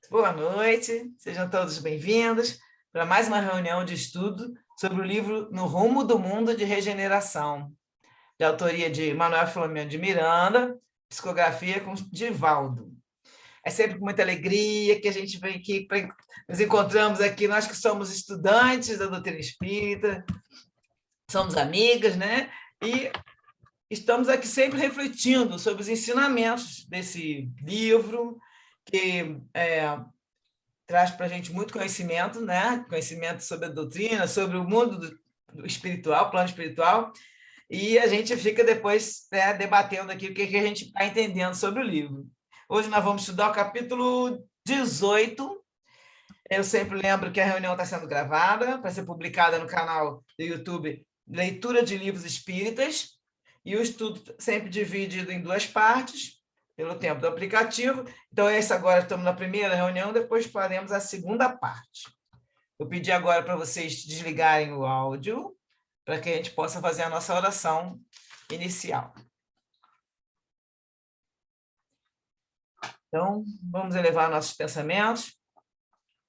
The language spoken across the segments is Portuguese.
Boa noite, sejam todos bem-vindos para mais uma reunião de estudo sobre o livro No Rumo do Mundo de Regeneração, de autoria de Manuel Filomeno de Miranda, psicografia com Divaldo. É sempre com muita alegria que a gente vem aqui, nos encontramos aqui, nós que somos estudantes da doutrina espírita, somos amigas, né? E estamos aqui sempre refletindo sobre os ensinamentos desse livro, que traz para a gente muito conhecimento, né? Conhecimento sobre a doutrina, sobre o mundo do espiritual, plano espiritual, e a gente fica depois, né, debatendo aqui o que a gente está entendendo sobre o livro. Hoje nós vamos estudar o capítulo 18. Eu sempre lembro que a reunião está sendo gravada para ser publicada no canal do YouTube Leitura de Livros Espíritas, e o estudo sempre dividido em duas partes, pelo tempo do aplicativo. Então, agora estamos na primeira reunião, depois faremos a segunda parte. Eu pedi agora para vocês desligarem o áudio, para que a gente possa fazer a nossa oração inicial. Então, vamos elevar nossos pensamentos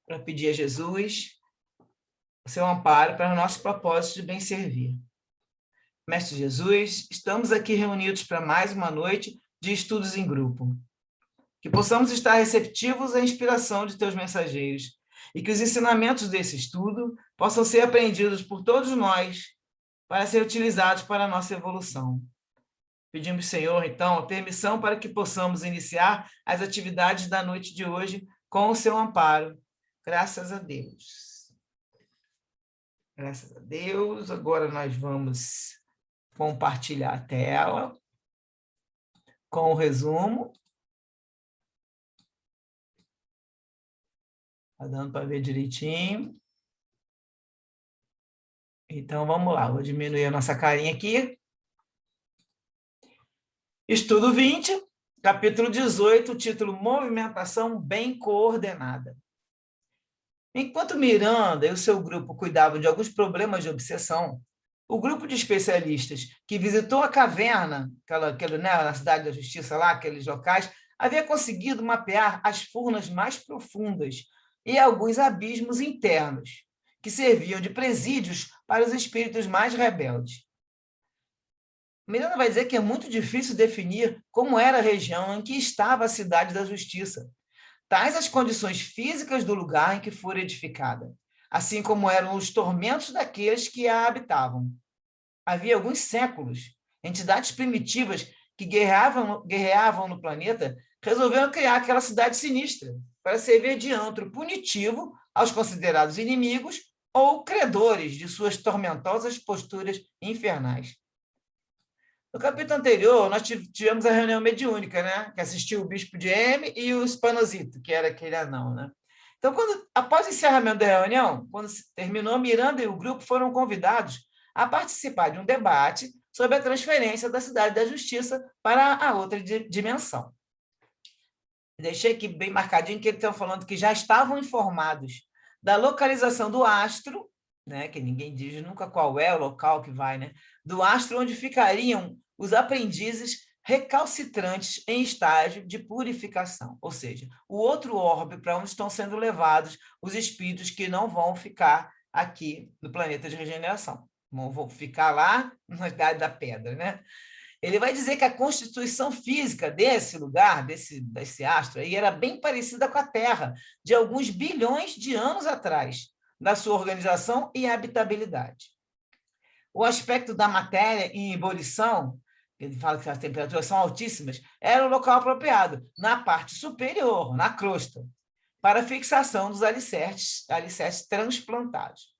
para pedir a Jesus o seu amparo para o nosso propósito de bem servir. Mestre Jesus, estamos aqui reunidos para mais uma noite de estudos em grupo. Que possamos estar receptivos à inspiração de teus mensageiros e que os ensinamentos desse estudo possam ser apreendidos por todos nós para ser utilizados para a nossa evolução. Pedimos, Senhor, então, a permissão para que possamos iniciar as atividades da noite de hoje com o seu amparo. Graças a Deus. Graças a Deus. Agora nós vamos compartilhar a tela com o resumo. Está dando para ver direitinho. Então, vamos lá. Vou diminuir a nossa carinha aqui. Estudo 20, capítulo 18, título Movimentação Bem Coordenada. Enquanto Miranda e o seu grupo cuidavam de alguns problemas de obsessão, o grupo de especialistas que visitou a caverna, né, na Cidade da Justiça, lá, aqueles locais, havia conseguido mapear as furnas mais profundas e alguns abismos internos, que serviam de presídios para os espíritos mais rebeldes. Miranda vai dizer que é muito difícil definir como era a região em que estava a Cidade da Justiça, tais as condições físicas do lugar em que fora edificada, assim como eram os tormentos daqueles que a habitavam. Havia alguns séculos, entidades primitivas que guerreavam no planeta resolveram criar aquela cidade sinistra para servir de antro punitivo aos considerados inimigos ou credores de suas tormentosas posturas infernais. No capítulo anterior, nós tivemos a reunião mediúnica, né? Que assistiu o Bispo de M e o Spanosito, que era aquele anão, né? Então, após o encerramento da reunião, quando terminou, Miranda e o grupo foram convidados a participar de um debate sobre a transferência da Cidade da Justiça para a outra dimensão. Deixei aqui bem marcadinho que eles estão falando que já estavam informados da localização do astro, né, que ninguém diz nunca qual é o local que vai, né, do astro onde ficariam os aprendizes recalcitrantes em estágio de purificação, ou seja, o outro orbe para onde estão sendo levados os espíritos que não vão ficar aqui no planeta de regeneração, vão ficar lá na Idade da Pedra, né? Ele vai dizer que a constituição física desse lugar, desse astro, aí, era bem parecida com a Terra, de alguns bilhões de anos atrás, da sua organização e habitabilidade. O aspecto da matéria em ebulição, ele fala que as temperaturas são altíssimas, era o local apropriado, na parte superior, na crosta, para a fixação dos alicerces transplantados.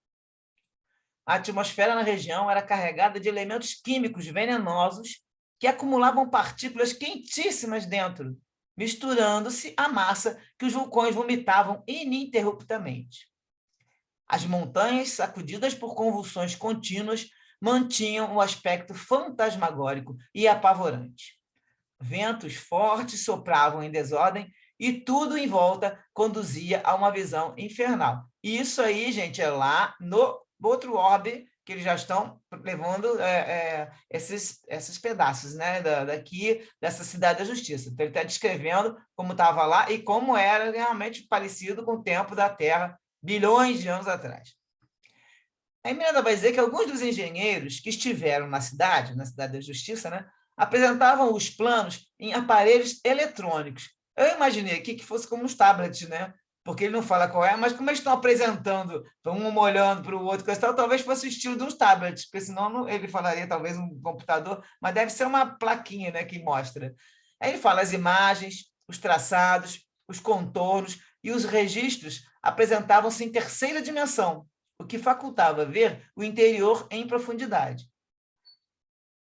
A atmosfera na região era carregada de elementos químicos venenosos que acumulavam partículas quentíssimas dentro, misturando-se à massa que os vulcões vomitavam ininterruptamente. As montanhas, sacudidas por convulsões contínuas, mantinham um aspecto fantasmagórico e apavorante. Ventos fortes sopravam em desordem e tudo em volta conduzia a uma visão infernal. E isso aí, gente, é lá no outro orbe que eles já estão levando esses pedaços, né, daqui, dessa Cidade da Justiça. Então, ele está descrevendo como estava lá e como era realmente parecido com o tempo da Terra, bilhões de anos atrás. A Miranda vai dizer que alguns dos engenheiros que estiveram na Cidade da Justiça, né, apresentavam os planos em aparelhos eletrônicos. Eu imaginei aqui que fosse como uns tablets, né? Porque ele não fala qual é, mas como eles estão apresentando, um olhando para o outro, talvez fosse o estilo de uns tablets, porque senão não, ele falaria talvez um computador, mas deve ser uma plaquinha, né, que mostra. Aí ele fala as imagens, os traçados, os contornos e os registros apresentavam-se em terceira dimensão, o que facultava ver o interior em profundidade.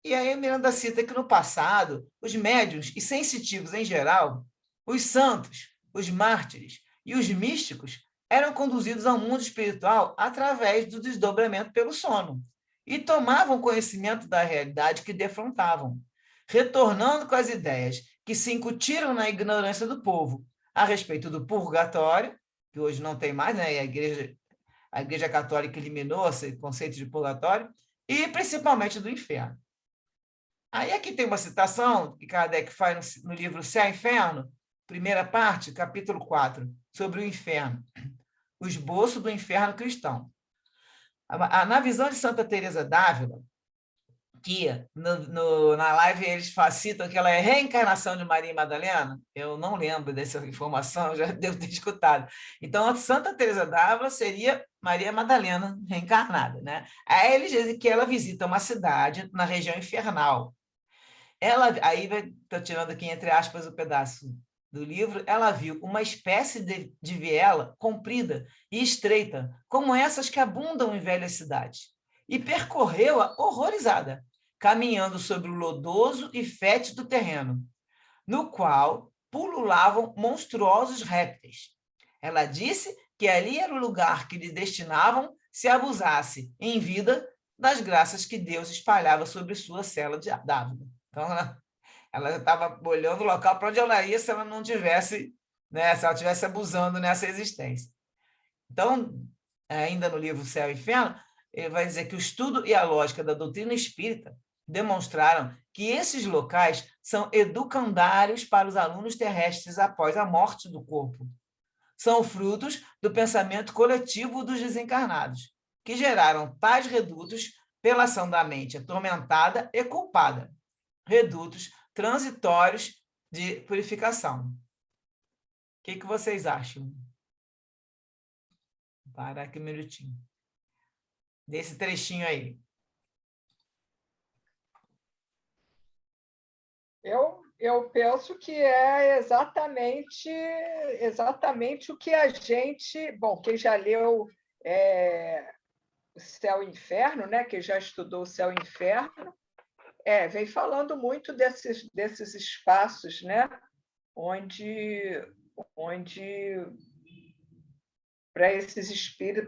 E aí Miranda cita que no passado, os médiuns e sensitivos em geral, os santos, os mártires e os místicos eram conduzidos ao mundo espiritual através do desdobramento pelo sono e tomavam conhecimento da realidade que defrontavam, retornando com as ideias que se incutiram na ignorância do povo a respeito do purgatório, que hoje não tem mais, né? A Igreja Católica eliminou esse conceito de purgatório, e principalmente do inferno. Aí aqui tem uma citação que Kardec faz no livro Céu e Inferno, primeira parte, capítulo 4, sobre o inferno, o esboço do inferno cristão. Na visão de Santa Teresa d'Ávila, que na live eles citam que ela é reencarnação de Maria Madalena, eu não lembro dessa informação, já devo ter escutado. Então, a Santa Teresa d'Ávila seria Maria Madalena reencarnada, né? Aí eles dizem que ela visita uma cidade na região infernal. Ela, aí estou tirando aqui, entre aspas, o pedaço do livro, ela viu uma espécie de viela comprida e estreita, como essas que abundam em velhas cidades, e percorreu-a horrorizada, caminhando sobre o lodoso e fétido terreno, no qual pululavam monstruosos répteis. Ela disse que ali era o lugar que lhe destinavam se abusasse, em vida, das graças que Deus espalhava sobre sua cela d'Ávila. Então, ela estava olhando o local para onde ela ia se ela não tivesse, né, se ela estivesse abusando nessa existência. Então, ainda no livro Céu e Inferno, ele vai dizer que o estudo e a lógica da doutrina espírita demonstraram que esses locais são educandários para os alunos terrestres após a morte do corpo. São frutos do pensamento coletivo dos desencarnados, que geraram tais redutos pela ação da mente atormentada e culpada. Redutos transitórios de purificação. O que vocês acham? Vou parar aqui um minutinho. Desse trechinho aí. Eu penso que é exatamente o que a gente... Bom, quem já leu o Céu e Inferno, né? Quem já estudou o Céu e Inferno, vem falando muito desses espaços, né? Onde para esse espírito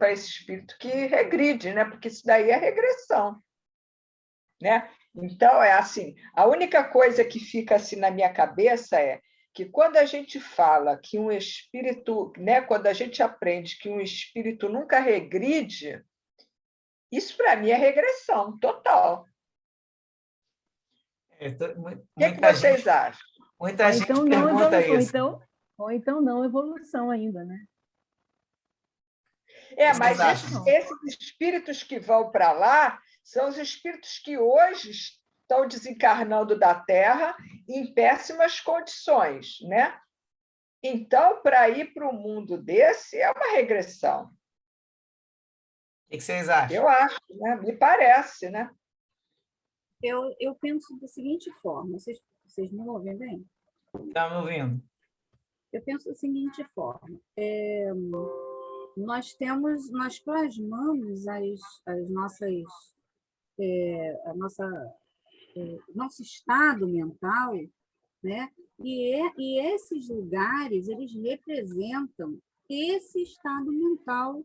que regride, né? Porque isso daí é regressão, né? Então, é assim, a única coisa que fica assim na minha cabeça é que quando a gente fala que um espírito, né, quando a gente aprende que um espírito nunca regride, isso para mim é regressão total. O que vocês acham? Muita gente pergunta isso. Ou então não evolução ainda, né? Mas esses espíritos que vão para lá são os espíritos que hoje estão desencarnando da Terra em péssimas condições, né? Então, para ir para um mundo desse, é uma regressão. O que vocês acham? Eu acho, né? Me parece, né? Eu penso da seguinte forma, vocês me ouvem bem? Estão me ouvindo. Eu penso da seguinte forma, nós plasmamos nosso estado mental, né? E esses lugares, eles representam esse estado mental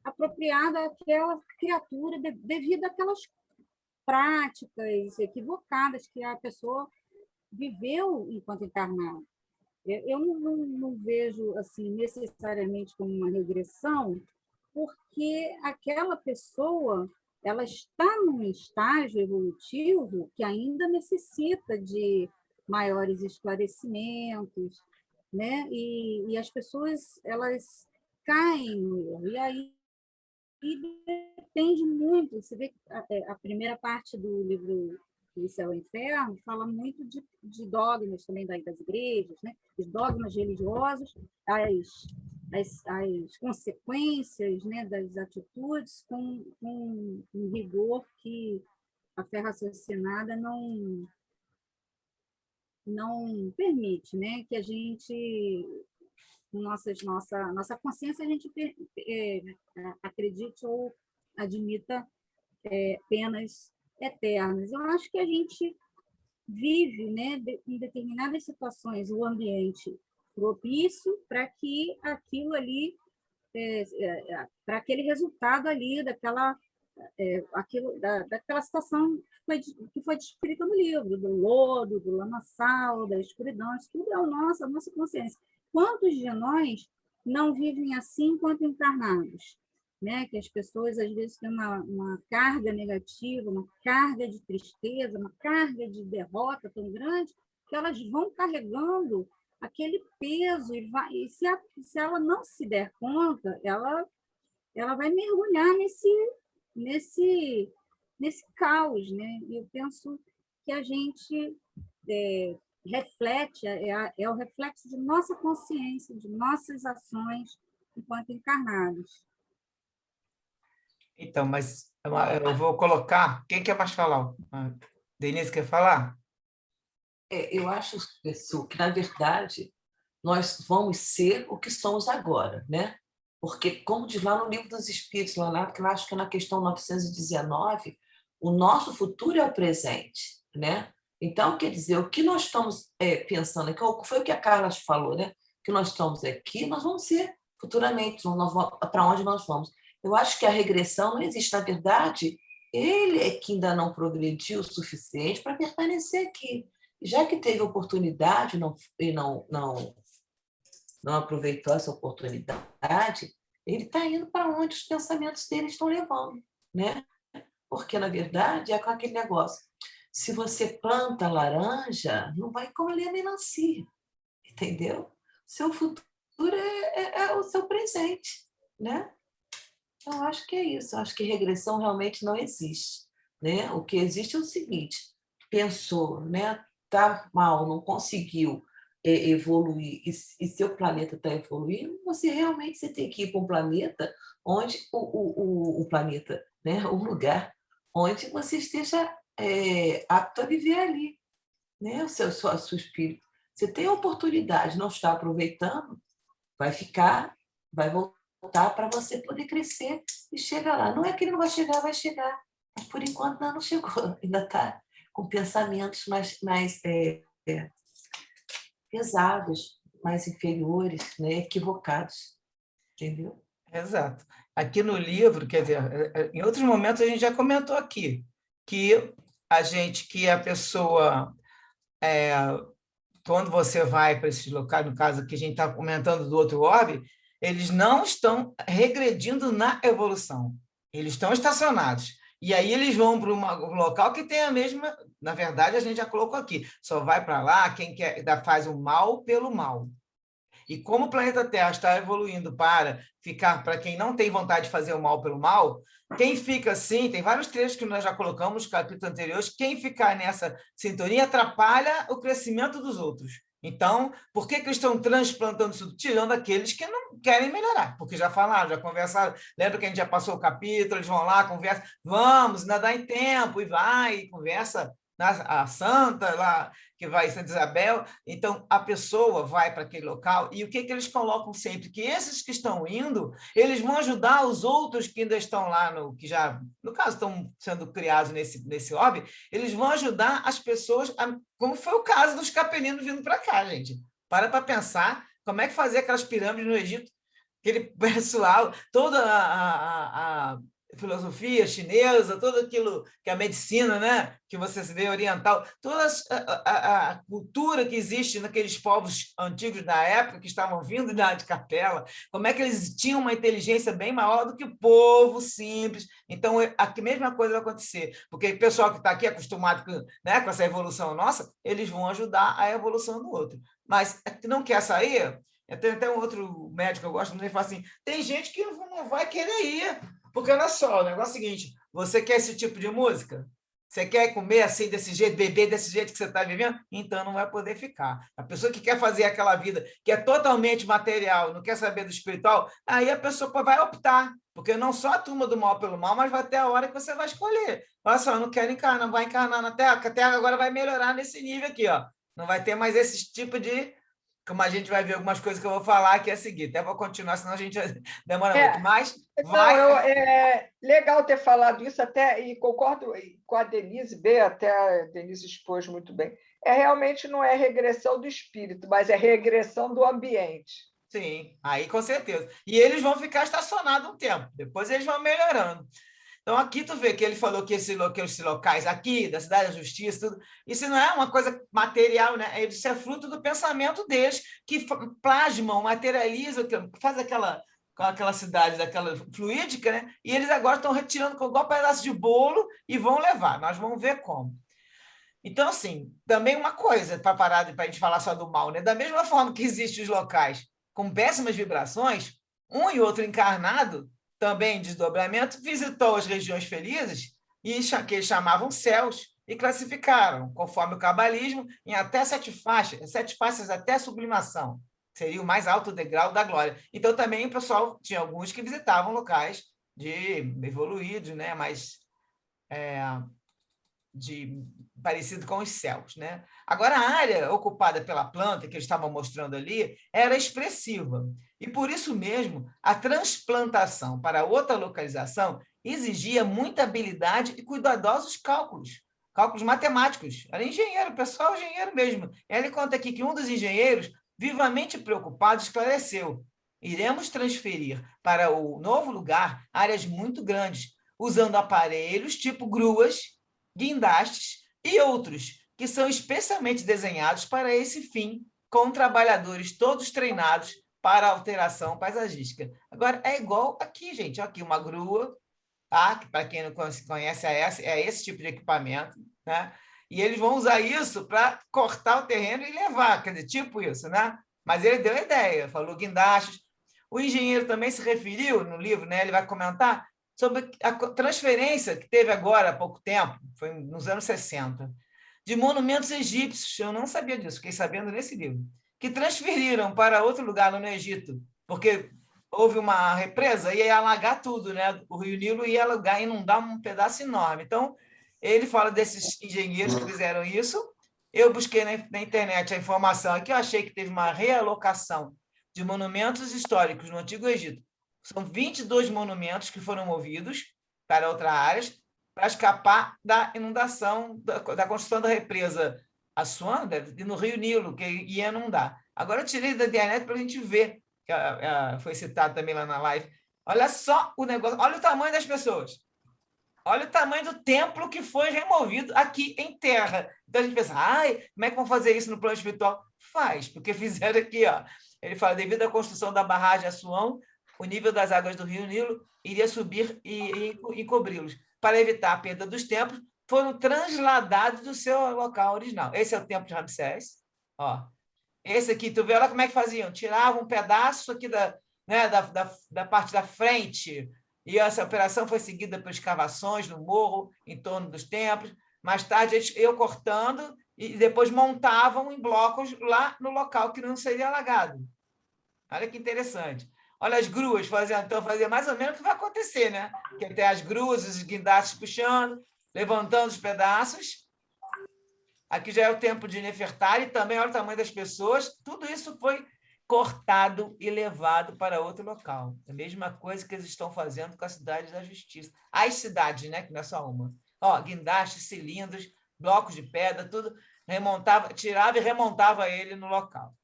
apropriado àquela criatura devido àquelas práticas equivocadas que a pessoa viveu enquanto encarnada. Eu não vejo assim necessariamente como uma regressão, porque aquela pessoa ela está num estágio evolutivo que ainda necessita de maiores esclarecimentos, né? E as pessoas elas caem no erro. E aí depende muito. Você vê que a primeira parte do livro do Céu e Inferno fala muito de dogmas também das igrejas, né? Os dogmas religiosos, as consequências, né, das atitudes com um rigor que a fé raciocinada não permite, né, que a gente, nossa consciência, a gente acredite ou admita penas eternas. Eu acho que a gente vive, né, em determinadas situações, o ambiente propício para que aquilo ali, para aquele resultado ali, daquela situação que foi descrita no livro, do lodo, do lamaçal, da escuridão, isso tudo é a nossa consciência. Quantos de nós não vivem assim enquanto encarnados? Né? Que as pessoas, às vezes, têm uma carga negativa, uma carga de tristeza, uma carga de derrota tão grande, que elas vão carregando aquele peso, e se ela não se der conta, ela vai mergulhar nesse, nesse caos, né? E eu penso que a gente reflete, é o reflexo de nossa consciência, de nossas ações enquanto encarnados. Então, mas eu vou colocar. Quem quer mais falar? A Denise quer falar? Eu acho, Su, que, na verdade, nós vamos ser o que somos agora, né? Porque, como diz lá no Livro dos Espíritos, lá, que eu acho que é na questão 919, o nosso futuro é o presente, né? Então, quer dizer, o que nós estamos pensando aqui, foi o que a Carla falou, né? Que nós estamos aqui, nós vamos ser futuramente, para onde nós vamos. Eu acho que a regressão não existe. Na verdade, ele é que ainda não progrediu o suficiente para permanecer aqui. Já que teve oportunidade e não aproveitou essa oportunidade, ele está indo para onde os pensamentos dele estão levando, né? Porque, na verdade, é com aquele negócio. Se você planta laranja, não vai colher melancia, entendeu? Seu futuro é o seu presente, né? Então, acho que é isso. Acho que regressão realmente não existe, né? O que existe é o seguinte: pensou, né? Tá mal, não conseguiu evoluir, e seu planeta está evoluindo, você tem que ir para um planeta onde o planeta, né? O lugar onde você esteja apto a viver ali, né? A seu espírito. Você tem a oportunidade, não está aproveitando, vai voltar para você poder crescer e chegar lá. Não é que ele não vai chegar, mas por enquanto não chegou, ainda está com pensamentos mais pesados, mais inferiores, né? Equivocados, entendeu? Exato. Aqui no livro, quer dizer, em outros momentos a gente já comentou aqui que a pessoa, quando você vai para esses locais, no caso que a gente está comentando do outro orbe, eles não estão regredindo na evolução, eles estão estacionados. E aí eles vão para um local que tem a mesma, na verdade, a gente já colocou aqui, só vai para lá quem faz o mal pelo mal. E como o planeta Terra está evoluindo para quem não tem vontade de fazer o mal pelo mal, quem fica assim, tem vários trechos que nós já colocamos nos capítulos anteriores, quem ficar nessa sintonia atrapalha o crescimento dos outros. Então, por que eles estão transplantando isso? Tirando aqueles que não querem melhorar, porque já falaram, já conversaram, lembra que a gente já passou o capítulo, eles vão lá, conversam, vamos, ainda dá em tempo, e vai, e conversa, a santa lá, que vai em Santa Isabel, então a pessoa vai para aquele local, e o que eles colocam sempre? Que esses que estão indo, eles vão ajudar os outros que ainda estão lá, que já, no caso, estão sendo criados nesse orbe, eles vão ajudar as pessoas, como foi o caso dos capelinos vindo para cá, gente. Para pensar como é que fazer aquelas pirâmides no Egito, aquele pessoal, toda filosofia chinesa, tudo aquilo que a medicina, né, que você vê oriental, toda a cultura que existe naqueles povos antigos da época que estavam vindo de Capela, como é que eles tinham uma inteligência bem maior do que o povo simples. Então, a mesma coisa vai acontecer, porque o pessoal que está aqui acostumado com, né, com essa evolução nossa, eles vão ajudar a evolução do outro. Mas que não quer sair, tem até um outro médico que eu gosto, ele fala assim, tem gente que não vai querer ir, porque olha só, o negócio é o seguinte, você quer esse tipo de música? Você quer comer assim, desse jeito, beber desse jeito que você está vivendo? Então não vai poder ficar. A pessoa que quer fazer aquela vida que é totalmente material, não quer saber do espiritual, aí a pessoa vai optar, porque não só a turma do mal pelo mal, mas vai ter a hora que você vai escolher. Olha só, eu não quero encarnar, vai encarnar na Terra, porque a Terra agora vai melhorar nesse nível aqui, ó. Não vai ter mais esse tipo de... Como a gente vai ver algumas coisas que eu vou falar que é a seguir. Até vou continuar, senão a gente demora muito. Mas vai... Não, é legal ter falado isso até, e concordo com a Denise B, até a Denise expôs muito bem. Realmente não é regressão do espírito, mas é regressão do ambiente. Sim, aí com certeza. E eles vão ficar estacionados um tempo, depois eles vão melhorando. Então, aqui tu vê que ele falou que esses locais aqui, da Cidade da Justiça, tudo, isso não é uma coisa material, né? Isso é fruto do pensamento deles, que plasmam, materializam, faz aquela cidade, daquela fluídica, né? E eles agora estão retirando com igual pedaço de bolo e vão levar. Nós vamos ver como. Então, assim, também uma coisa, para parar para a gente falar só do mal, né? Da mesma forma que existem os locais com péssimas vibrações, um e outro encarnado, também em desdobramento, visitou as regiões felizes e que eles chamavam céus e classificaram, conforme o cabalismo, em até 7 faixas até sublimação. Seria o mais alto degrau da glória. Então, também o pessoal tinha alguns que visitavam locais de evoluídos, né? Mais parecido com os céus, né? Agora, a área ocupada pela planta que eles estavam mostrando ali era expressiva. E, por isso mesmo, a transplantação para outra localização exigia muita habilidade e cuidadosos cálculos matemáticos. Era engenheiro, pessoal, engenheiro mesmo. Ele conta aqui que um dos engenheiros, vivamente preocupado, esclareceu: iremos transferir para o novo lugar áreas muito grandes, usando aparelhos tipo gruas, guindastes e outros, que são especialmente desenhados para esse fim, com trabalhadores todos treinados para alteração paisagística. Agora, é igual aqui, gente. Aqui uma grua, tá? Para quem não conhece, é esse tipo de equipamento, né? E eles vão usar isso para cortar o terreno e levar, quer dizer, tipo isso, né? Mas ele deu a ideia, falou guindastes. O engenheiro também se referiu no livro, né? Ele vai comentar sobre a transferência que teve agora há pouco tempo, foi nos anos 60, de monumentos egípcios, eu não sabia disso, fiquei sabendo nesse livro, que transferiram para outro lugar no Egito, porque houve uma represa e ia alagar tudo, né? O Rio Nilo ia alagar e inundar um pedaço enorme. Então, ele fala desses engenheiros que fizeram isso. Eu busquei na internet a informação aqui, eu achei que teve uma realocação de monumentos históricos no Antigo Egito. São 22 monumentos que foram movidos para outras áreas para escapar da inundação, da construção da represa Assuan, no Rio Nilo, que ia inundar. Agora eu tirei da internet para a gente ver, que foi citado também lá na live. Olha só o negócio, olha o tamanho das pessoas. Olha o tamanho do templo que foi removido aqui em terra. Então a gente pensa, como é que vão fazer isso no plano espiritual? Faz, porque fizeram aqui, ó. Ele fala, devido à construção da barragem Assuan, o nível das águas do Rio Nilo iria subir e cobri-los. Para evitar a perda dos templos, foram transladados do seu local original. Esse é o templo de Ramsés. Ó. Esse aqui, tu vê lá como é que faziam? Tiravam um pedaço aqui da parte da frente, e essa operação foi seguida por escavações no morro, em torno dos templos. Mais tarde, eles iam cortando e depois montavam em blocos lá no local que não seria alagado. Olha que interessante. Olha as gruas fazendo, então fazia mais ou menos o que vai acontecer, né? Que tem as gruas, os guindastes puxando, levantando os pedaços. Aqui já é o tempo de Nefertari, também olha o tamanho das pessoas. Tudo isso foi cortado e levado para outro local. A mesma coisa que eles estão fazendo com a Cidade da Justiça. As cidades, né? Que não é só uma. Ó, guindastes, cilindros, blocos de pedra, tudo remontava, tirava e remontava ele no local.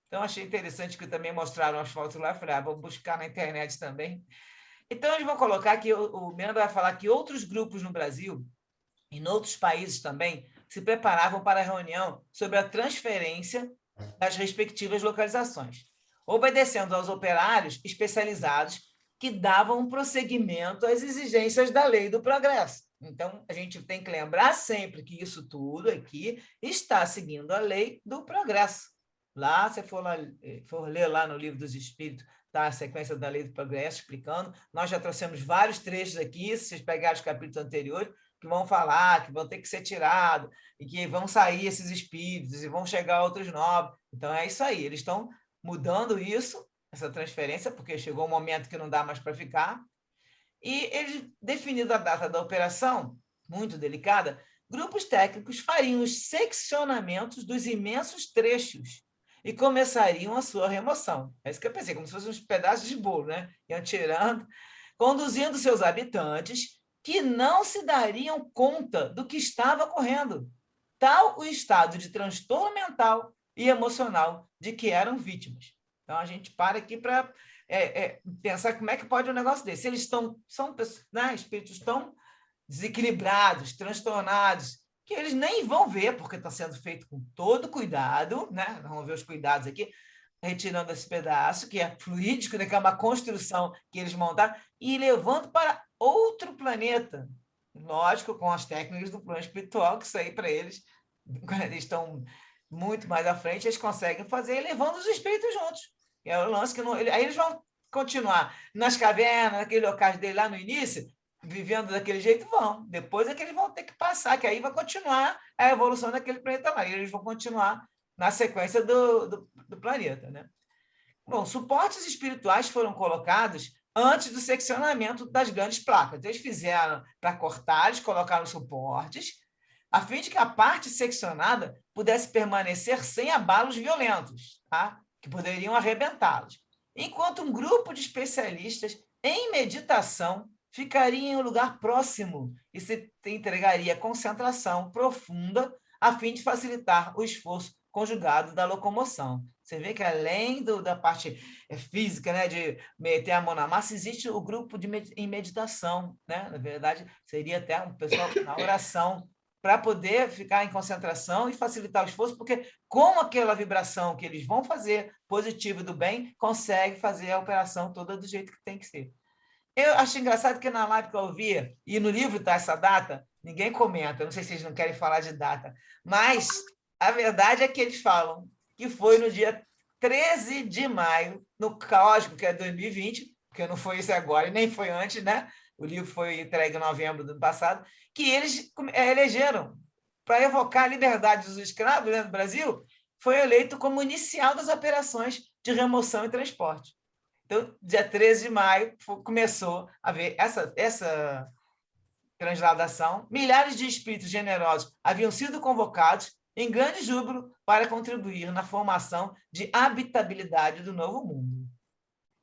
Então, achei interessante que também mostraram as fotos lá. Falei, vou buscar na internet também. Então, eles vão colocar que o Miranda vai falar que outros grupos no Brasil e em outros países também se preparavam para a reunião sobre a transferência das respectivas localizações, obedecendo aos operários especializados que davam prosseguimento às exigências da lei do progresso. Então, a gente tem que lembrar sempre que isso tudo aqui está seguindo a lei do progresso. Lá, se for ler lá no Livro dos Espíritos, está a sequência da lei do progresso explicando. Nós já trouxemos vários trechos aqui, se vocês pegarem os capítulos anteriores, que vão falar que vão ter que ser tirados, e que vão sair esses espíritos, e vão chegar outros novos. Então, é isso aí. Eles estão mudando isso, essa transferência, porque chegou um momento que não dá mais para ficar. E eles, definindo a data da operação, muito delicada, grupos técnicos fariam os seccionamentos dos imensos trechos e começariam a sua remoção. É isso que eu pensei, como se fossem uns pedaços de bolo, né? Iam tirando, conduzindo seus habitantes, que não se dariam conta do que estava ocorrendo. Tal o estado de transtorno mental e emocional de que eram vítimas. Então, a gente para aqui para pensar como é que pode um negócio desse. Eles são né, espíritos tão desequilibrados, transtornados, que eles nem vão ver, porque está sendo feito com todo cuidado, né? Vamos ver os cuidados aqui, retirando esse pedaço, que é fluídico, né? Que é uma construção que eles montaram, e levando para outro planeta. Lógico, com as técnicas do plano espiritual, que isso aí para eles, quando eles estão muito mais à frente, eles conseguem fazer, levando os espíritos juntos. É o lance que não, aí eles vão continuar nas cavernas, naquele locais dele lá no início, vivendo daquele jeito, vão. Depois é que eles vão ter que passar, que aí vai continuar a evolução daquele planeta lá. E eles vão continuar na sequência do planeta, né? Bom, suportes espirituais foram colocados antes do seccionamento das grandes placas. Então, eles fizeram para cortar, eles colocaram suportes, a fim de que a parte seccionada pudesse permanecer sem abalos violentos, tá? Que poderiam arrebentá-los. Enquanto um grupo de especialistas em meditação ficaria em um lugar próximo e se entregaria concentração profunda a fim de facilitar o esforço conjugado da locomoção. Você vê que além da parte física, né, de meter a mão na massa, existe o grupo em meditação, né? Na verdade, seria até um pessoal na oração, para poder ficar em concentração e facilitar o esforço, porque com aquela vibração que eles vão fazer, positiva do bem, consegue fazer a operação toda do jeito que tem que ser. Eu acho engraçado que na live que eu ouvi, e no livro está essa data, ninguém comenta, não sei se eles não querem falar de data, mas a verdade é que eles falam que foi no dia 13 de maio, no lógico que é 2020, porque não foi isso agora, e nem foi antes, né? O livro foi entregue em novembro do ano passado, que eles elegeram para evocar a liberdade dos escravos, né, no Brasil, foi eleito como inicial das operações de remoção e transporte. Então, dia 13 de maio, começou a haver essa transladação. Milhares de espíritos generosos haviam sido convocados em grande júbilo para contribuir na formação de habitabilidade do novo mundo.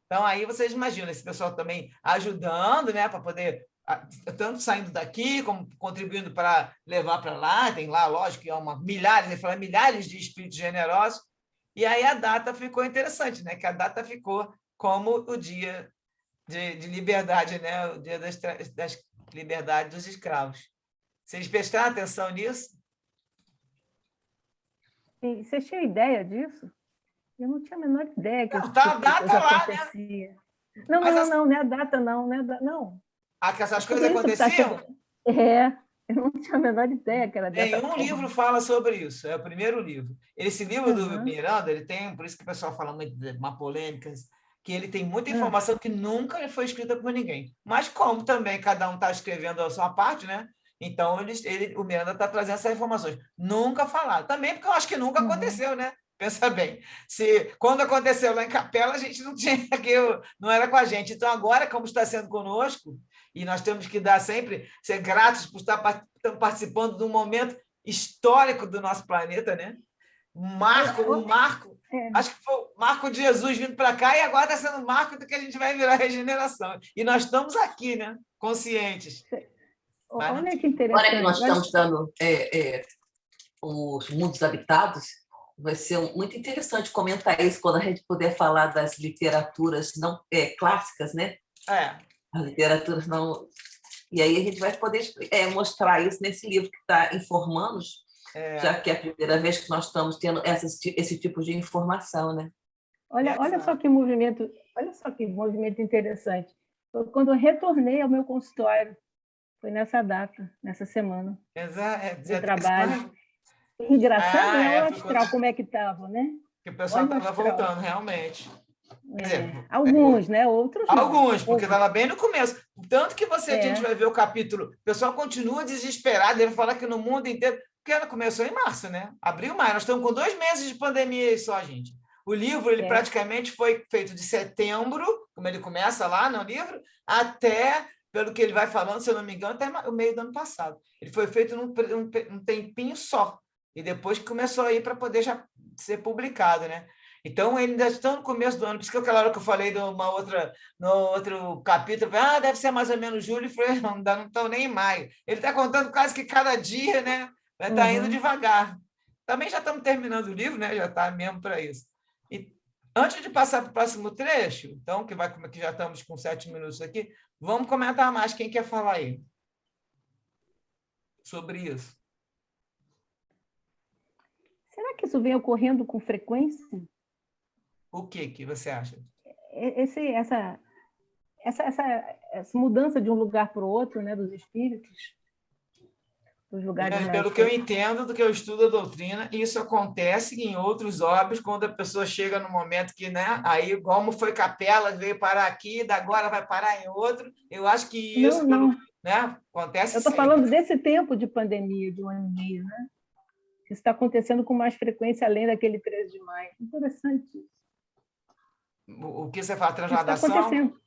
Então, aí vocês imaginam esse pessoal também ajudando, né, para poder, tanto saindo daqui, como contribuindo para levar para lá. Tem lá, lógico, que é milhares, ele fala milhares de espíritos generosos. E aí a data ficou interessante, né, que a data ficou como o dia de liberdade, né, o dia das liberdades dos escravos. Vocês prestaram atenção nisso? E você tinha ideia disso? Eu não tinha a menor ideia que não, tá a data lá, acontecia. Né? Não é a data, não. Não. Que essas coisas aconteciam? Eu não tinha a menor ideia que era dessa Nenhum livro fala sobre isso, é o primeiro livro. Esse livro do Miranda, ele tem, por isso que o pessoal fala muito de uma polêmica, que ele tem muita informação que nunca foi escrita por ninguém. Mas como também cada um está escrevendo a sua parte, né? Então, o Miranda está trazendo essas informações. Nunca falaram. Também porque eu acho que nunca aconteceu, né? Pensa bem. Quando aconteceu lá em Capela, a gente não tinha, não era com a gente. Então, agora, como está sendo conosco, e nós temos que ser gratos por estar participando de um momento histórico do nosso planeta, né? Um marco. Acho que foi o marco de Jesus vindo para cá, e agora está sendo o marco do que a gente vai virar regeneração. E nós estamos aqui, né? Conscientes. Olha que interessante. Agora que nós estamos dando os mundos habitados, vai ser muito interessante comentar isso quando a gente puder falar das literaturas não clássicas, né? A literatura não... E aí a gente vai poder mostrar isso nesse livro que está informando, já que é a primeira vez que nós estamos tendo esse tipo de informação, né? Olha só que movimento interessante. Quando eu retornei ao meu consultório, foi nessa data, nessa semana de trabalho. Engraçado, né? O astral, como é que estava, né? Que o pessoal estava voltando, realmente. Alguns, né? Outros não. Alguns, porque estava bem no começo. Tanto que a gente vai ver o capítulo, o pessoal continua desesperado, ele fala que no mundo inteiro, porque ela começou em março, né? Abril, maio, nós estamos com 2 meses de pandemia aí só, gente. O livro, ele praticamente foi feito de setembro, como ele começa lá no livro, até, pelo que ele vai falando, se eu não me engano, até o meio do ano passado. Ele foi feito num tempinho só, e depois que começou aí para poder já ser publicado, né? Então, ele ainda está no começo do ano, por isso que aquela hora que eu falei no outro capítulo, deve ser mais ou menos julho, eu falei, não estão nem em maio. Ele está contando quase que cada dia, né? Vai estar indo devagar. Também já estamos terminando o livro, né? Já está mesmo para isso. E antes de passar para o próximo trecho, então, que já estamos com 7 minutos aqui, vamos comentar mais. Quem quer falar aí sobre isso? Será que isso vem ocorrendo com frequência? O que você acha? Essa mudança de um lugar para o outro, né, dos espíritos, dos lugares Pelo que eu entendo, do que eu estudo a doutrina, isso acontece em outros órbes, quando a pessoa chega no momento que, né, aí, como foi Capela, veio parar aqui, agora vai parar em outro. Eu acho que isso né, acontece. Eu estou falando desse tempo de pandemia, de 1 ano e meio, né? Isso está acontecendo com mais frequência além daquele 13 de maio. Interessante isso. O que você fala, transladação? Isso está acontecendo.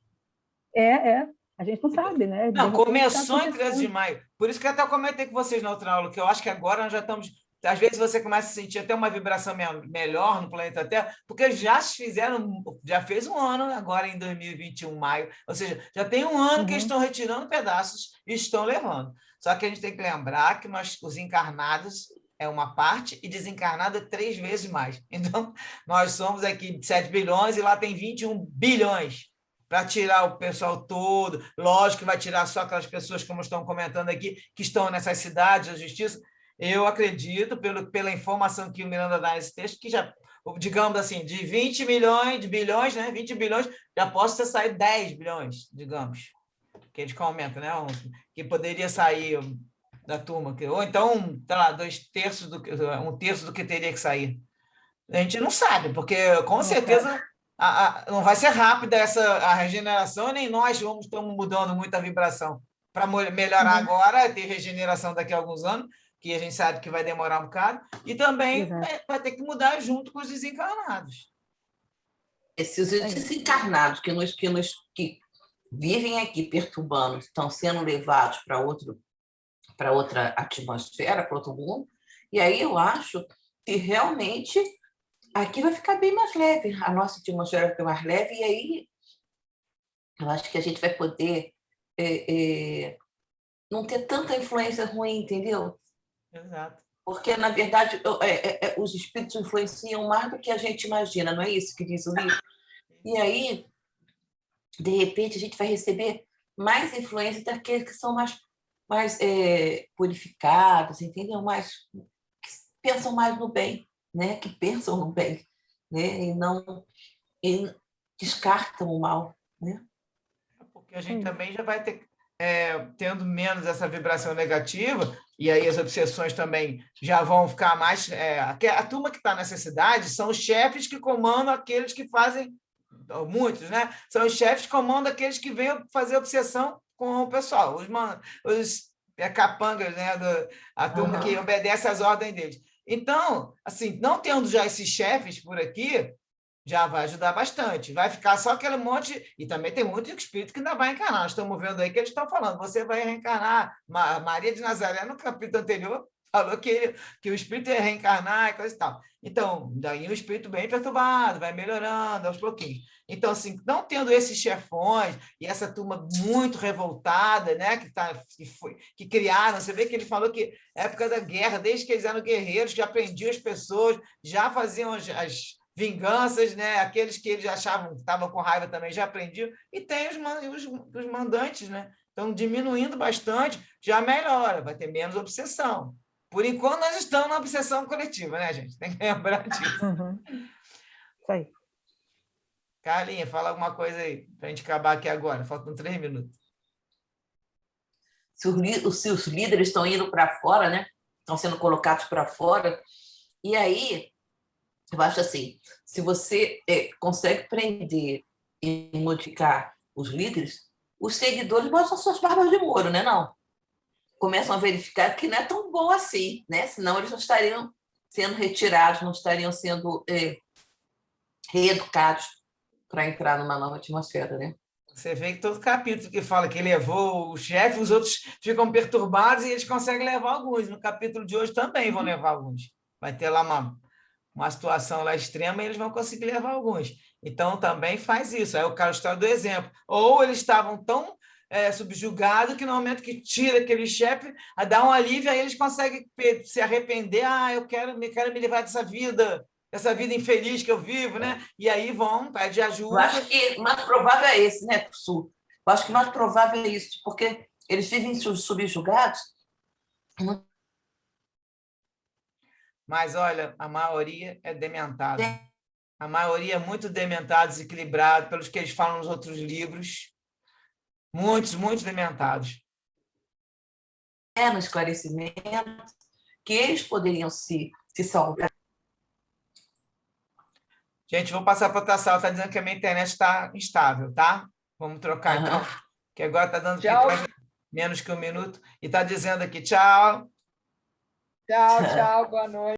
A gente não sabe, né? Não, começou em 13 de maio. Por isso que eu até comentei com vocês na outra aula, que eu acho que agora nós já estamos... Às vezes você começa a sentir até uma vibração melhor no planeta Terra, porque já fez 1 ano agora em 2021, maio. Ou seja, já tem 1 ano que eles estão retirando pedaços e estão levando. Só que a gente tem que lembrar que os encarnados é uma parte e desencarnado é 3 vezes mais. Então, nós somos aqui 7 bilhões e lá tem 21 bilhões para tirar o pessoal todo. Lógico que vai tirar só aquelas pessoas, como estão comentando aqui, que estão nessas cidades, a justiça. Eu acredito, pela informação que o Miranda dá nesse texto, que já, digamos assim, de 20 bilhões, né? 20 bilhões, já possa sair 10 bilhões, digamos. Que eles comentam, né? Que poderia sair da turma, ou então, sei lá, 1 terço do que teria que sair. A gente não sabe, porque com certeza não vai ser rápida a regeneração, nem nós estamos mudando muito a vibração. Para melhorar agora, ter regeneração daqui a alguns anos, que a gente sabe que vai demorar um bocado, e também vai ter que mudar junto com os desencarnados. Esses desencarnados que vivem aqui perturbando, estão sendo levados para outra atmosfera, para outro mundo, e aí eu acho que realmente aqui vai ficar bem mais leve, a nossa atmosfera vai ficar mais leve, e aí eu acho que a gente vai poder não ter tanta influência ruim, entendeu? Exato. Porque, na verdade, os espíritos influenciam mais do que a gente imagina, não é isso que diz o livro? E aí, de repente, a gente vai receber mais influência daqueles que são mais purificados, entendeu? Que pensam mais no bem, né? Que pensam no bem, né? E descartam o mal, né? Porque a gente também já vai ter tendo menos essa vibração negativa, e aí as obsessões também já vão ficar mais... a turma que está nessa cidade são os chefes que comandam aqueles que fazem... Muitos, né? São os chefes que comandam aqueles que vêm fazer obsessão com o pessoal, os capangas, né? A turma que obedece às ordens deles. Então, assim, não tendo já esses chefes por aqui, já vai ajudar bastante. Vai ficar só aquele monte... E também tem muito espírito que ainda vai encarnar. Nós estamos vendo aí que eles estão falando. Você vai reencarnar. Maria de Nazaré, no capítulo anterior, falou que o espírito ia reencarnar e coisa e tal. Então, daí o espírito bem perturbado, vai melhorando aos pouquinhos. Então, assim, não tendo esses chefões e essa turma muito revoltada, né, que criaram, você vê que ele falou que época da guerra, desde que eles eram guerreiros, já aprendiam as pessoas, já faziam as vinganças, né? Aqueles que eles achavam que estavam com raiva também já aprendiam, e tem os mandantes, né? Estão diminuindo bastante, já melhora, vai ter menos obsessão. Por enquanto, nós estamos na obsessão coletiva, né, gente? Tem que lembrar disso. Isso aí. Carlinha, fala alguma coisa aí, para a gente acabar aqui agora. Faltam 3 minutos. Se os líderes estão indo para fora, né? Estão sendo colocados para fora, e aí, eu acho assim, se você consegue prender e modificar os líderes, os seguidores mostram suas barbas de ouro, né? Não? Começam a verificar que não é tão bom assim, né? Senão eles não estariam sendo retirados, não estariam sendo reeducados para entrar numa nova atmosfera, né? Você vê que todo capítulo que fala que levou o chefe, os outros ficam perturbados e eles conseguem levar alguns. No capítulo de hoje também vão levar alguns. Vai ter lá uma situação lá extrema e eles vão conseguir levar alguns. Então, também faz isso. Aí eu quero a história do exemplo. Ou eles estavam tão subjugados que no momento que tira aquele chefe, dá um alívio, aí eles conseguem se arrepender. Eu quero me livrar dessa vida infeliz que eu vivo, né? E aí vão, pede ajuda. Eu acho que o mais provável é esse, né, Sul? Eu acho que o mais provável é isso, porque eles vivem subjugados. Mas, olha, a maioria é dementada. A maioria é muito dementada, desequilibrada, pelos que eles falam nos outros livros. Muitos, muitos dementados. No esclarecimento que eles poderiam se salvar. Gente, vou passar para outra sala. Está dizendo que a minha internet está instável, tá? Vamos trocar, então. Que agora está dando menos que 1 minuto. E está dizendo aqui, tchau. Tchau, tchau, boa noite.